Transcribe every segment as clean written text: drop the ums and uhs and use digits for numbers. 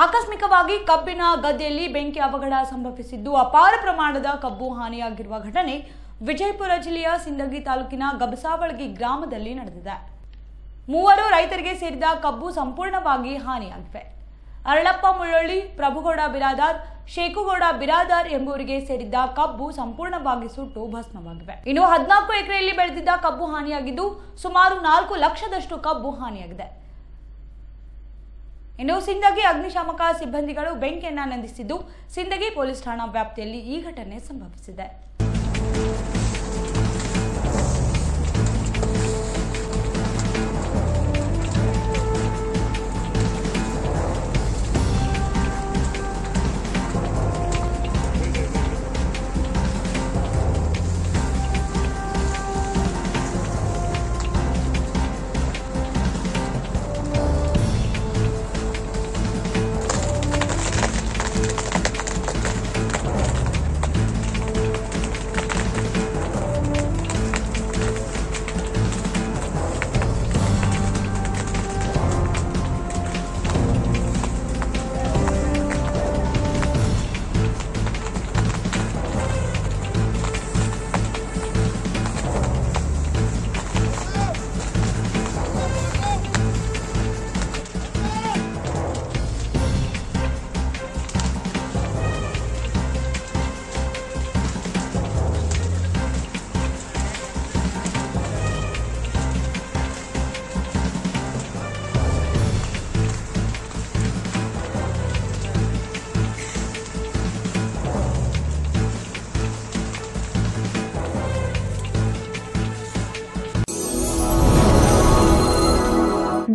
ಆಕಸ್ಮಿಕವಾಗಿ ಕಬ್ಬಿನ ಗದ್ದೆಯಲ್ಲಿ ಬೆಂಕಿ ಅವಘಡ ಸಂಭವಿಸಿದ್ದು ಅಪಾರ ಪ್ರಮಾಣದ ಕಬ್ಬು ಹಾನಿಯಾಗಿರುವ ಘಟನೆ ವಿಜಯಪುರ ಜಿಲ್ಲೆಯ ಸಿಂದಗಿ ತಾಲೂಕಿನ ಗಬಸಾವಳಗಿ ಗ್ರಾಮದಲ್ಲಿ ನಡೆದಿದೆ. ಮೂವರು ರೈತರಿಗೆ ಸೇರಿದ ಕಬ್ಬು ಸಂಪೂರ್ಣವಾಗಿ ಹಾನಿಯಾಗಿವೆ. ಅರಳಪ್ಪ ಮುಳ್ಳೊಳ್ಳಿ, ಪ್ರಭುಗೌಡ ಬಿರಾದಾರ್, ಶೇಖುಗೌಡ ಬಿರಾದಾರ್ ಎಂಬುವರಿಗೆ ಸೇರಿದ್ದ ಕಬ್ಬು ಸಂಪೂರ್ಣವಾಗಿ ಸುಟ್ಟು ಭಸ್ಮವಾಗಿವೆ. ಇನ್ನು 14 ಎಕರೆಯಲ್ಲಿ ಬೆಳೆದಿದ್ದ ಕಬ್ಬು ಹಾನಿಯಾಗಿದ್ದು ಸುಮಾರು 4 ಲಕ್ಷದಷ್ಟು ಕಬ್ಬು ಹಾನಿಯಾಗಿದೆ. ಇನ್ನು ಸಿಂದಗಿ ಅಗ್ನಿಶಾಮಕ ಸಿಬ್ಬಂದಿಗಳು ಬೆಂಕಿಯನ್ನು ನಂದಿಸಿದ್ದು ಸಿಂದಗಿ ಪೊಲೀಸ್ ಠಾಣಾ ವ್ಯಾಪ್ತಿಯಲ್ಲಿ ಈ ಘಟನೆ ಸಂಭವಿಸಿದೆ.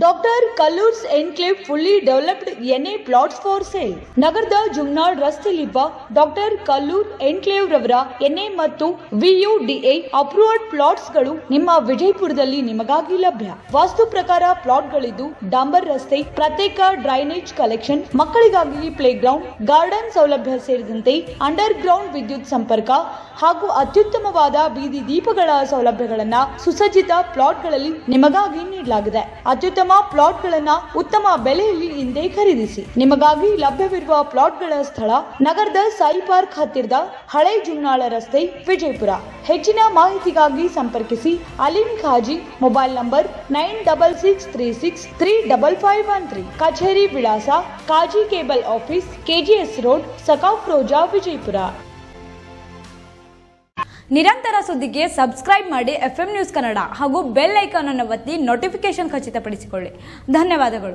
Doctor Kallur's enclave fully developed NA plots for sale. ನಗರದ ಜುಮ್ನಾಳ್ ರಸ್ತೆಯಲ್ಲಿರುವ ಡಾಕ್ಟರ್ ಕಲ್ಲೂರ್ ಎನ್ಕ್ಲೇವ್ ರವರ ಎನ್ಎ ಮತ್ತು ವಿಯುಡಿಎ ಅಪ್ರೂವ್ಡ್ ಪ್ಲಾಟ್ಸ್ ಗಳು ನಿಮ್ಮ ವಿಜಯಪುರದಲ್ಲಿ ನಿಮಗಾಗಿ ಲಭ್ಯ. ವಾಸ್ತು ಪ್ರಕಾರ ಪ್ಲಾಟ್ಗಳಿದ್ದು ಡಾಂಬರ್ ರಸ್ತೆ, ಪ್ರತ್ಯೇಕ ಡ್ರೈನೇಜ್ ಕಲೆಕ್ಷನ್, ಮಕ್ಕಳಿಗಾಗಿ ಪ್ಲೇ ಗ್ರೌಂಡ್, ಗಾರ್ಡನ್ ಸೌಲಭ್ಯ ಸೇರಿದಂತೆ ಅಂಡರ್ ಗ್ರೌಂಡ್ ವಿದ್ಯುತ್ ಸಂಪರ್ಕ ಹಾಗೂ ಅತ್ಯುತ್ತಮವಾದ ಬೀದಿ ದೀಪಗಳ ಸೌಲಭ್ಯಗಳನ್ನ ಸುಸಜ್ಜಿತ ಪ್ಲಾಟ್ಗಳಲ್ಲಿ ನಿಮಗಾಗಿ ನೀಡಲಾಗಿದೆ. ಅತ್ಯುತ್ತಮ ಪ್ಲಾಟ್ಗಳನ್ನ ಉತ್ತಮ ಬೆಲೆಯಲ್ಲಿ ಹಿಂದೆ ಖರೀದಿಸಿ. ನಿಮಗಾಗಿ ಲಭ್ಯವಿರುವ ಪ್ಲಾಟ್ಗಳ ಸ್ಥಳ ನಗರದ ಸಾಯಿ ಪಾರ್ಕ್ ಹತ್ತಿರದ ಹಳೆ ಜುಮ್ನಾಳ ರಸ್ತೆ, ವಿಜಯಪುರ. ಹೆಚ್ಚಿನ ಮಾಹಿತಿಗಾಗಿ ಸಂಪರ್ಕಿಸಿ ಅಲಿಂ ಖಾಜಿ. Mobile number 9663635513. ಕಚೇರಿ ವಿಳಾಸ ಕಾಜಿ ಕೇಬಲ್ ಆಫೀಸ್, ಕೆಜಿಎಸ್ ರೋಡ್, ಸಕಾಫ್ ರೋಜಾ, ವಿಜಯಪುರ. ನಿರಂತರ ಸುದ್ದಿಗೆ ಸಬ್ಸ್ಕ್ರೈಬ್ ಮಾಡಿ FM ನ್ಯೂಸ್ ಕನ್ನಡ ಹಾಗೂ ಬೆಲ್ ಐಕಾನ್ ಅನ್ನು ಒತ್ತಿ ನೋಟಿಫಿಕೇಶನ್ ಖಚಿತಪಡಿಸಿಕೊಳ್ಳಿ. ಧನ್ಯವಾದಗಳು.